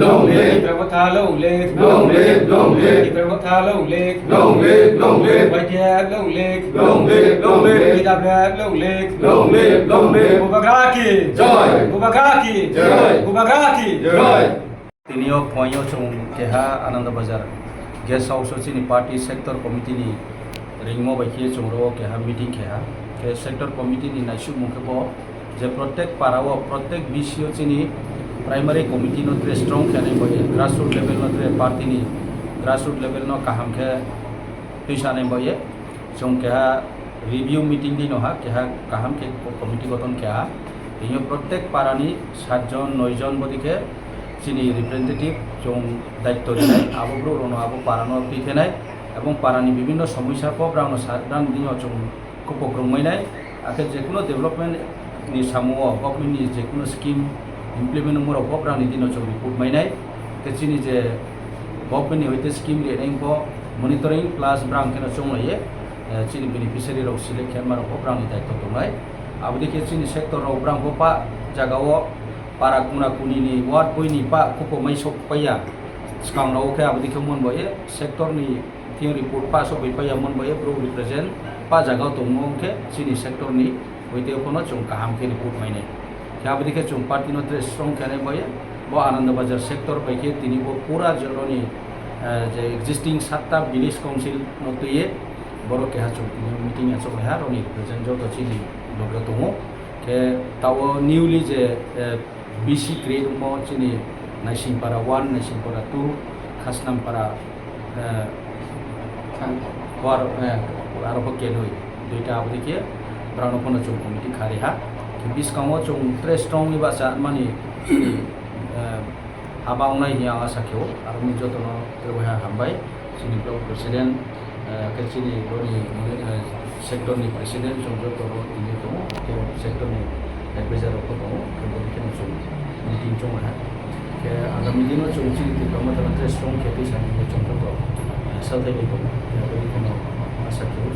long live, Long live, long live, long live, long live, long live, long live, YTF, long live, long live, long live, PWF, long live, long live, long live, Bubagaki, Joy, Bubagaki, Joy, Bubagaki, Joy. তিনিও পয়ও চং কেহা আনন্দ বাজার guest house চিনি party sector কমিটিনি রিংমো বাইকিয়ে চংরো কেহা meeting কেহা কে sector কমিটিনি নাইসু মুখেব যে প্রত্যেক পাড়াও প্রত্যেক বিসিও চিনি primary committee নত্রে strong খেনে বয়ে grassroot level নত্রে পার্টিনি grassroot level ন কাহাম খে তুইসানে বয়ে চং কেহা রিভিউ মিটিং দি নহা কেহা কাহাম কে কমিটি গঠন কেহা এই প্রত্যেক পাড়ানি 7 জন 9 জন বদিকে চিনি রিপ্রেজেন্টেটিভ চং দায়িত্ব দিনাই আবগ্রো রনো আবো পারানো পিখেনাই এবং পারানি বিভিন্ন সমস্যা পব্রানো সাদান দিন চং উপক্রমাইনাই আগে যে কোনো ডেভেলপমেন্ট नि सामुओ गभर्नमेंटनि जे कोनो स्कीम इमप्लिमेंट मरो पब्रानि दिन चं रिपोर्ट माइनाय ते चिनि जे गभर्नमेंटनि हयते स्कीम रेनायखौ मनिटरिंग प्लस ब्रांक केनो चंलाये चिनि बेनिफिशियारि रौ सिलेक्ट खालामनो पब्रानि दायित्व दंनाय आबदिके चिनि सेक्टर रौ ब्रांखौ पा जागाओ पारा कुना कुनिनि वार्ड बयनि पा खपो माइसक पाया सिगाङाव के आबदिके मोनबोयो सेक्टरनि थिं रिपोर्ट पास होबै पाया मोनबोयो ब्रो रिप्रेजेंट पा जागाव दंमो के चिनि सेक्टरनि হইতে কোনো চং কাহামকে রিপোর্ট মাইনে খেয়াবদিকে চং পার্টি নত্রে স্ট্রং খেনে বয়ে ব আনন্দবাজার সেক্টর বাইকে তিনি পুরা জলনি যে এক্সিস্টিং 7টা ভিলেজ কাউন্সিল নতুয়ে বড় কেহা চং তিনি মিটিং আছে হা রনি রিপ্রেজেন্ট যত চিনি লগে দङ কে তাও নিউলি যে বিসি গ্রেড ম চিনি নাইসিংপারা 1 নাইসিংপারা 2 খাসনামপারা আর আরো হকে নই দুইটা আবদিকে ब्राउनफोनो चौ कमिटी खारिहा बिसकाङाव चौ ट्रे स्ट्रंग नि बासा मानि हाबावनाय हिया आसाखेव आरो नि जतन तेवहा हामबाय सिनि ब्लक प्रेसिडेंट केचिनि रोनि सेक्टरनि प्रेसिडेंट जों जतन दिनै दङ के सेक्टरनि एडभाइजार को दङ केबो केनो चौ मिटिं चंहा के आगामी दिनाव चौ चिनि प्रमोटर ट्रे स्ट्रंग खेति सानि चौ जतन साथै दङ बेबायदि कोनो आसाखेव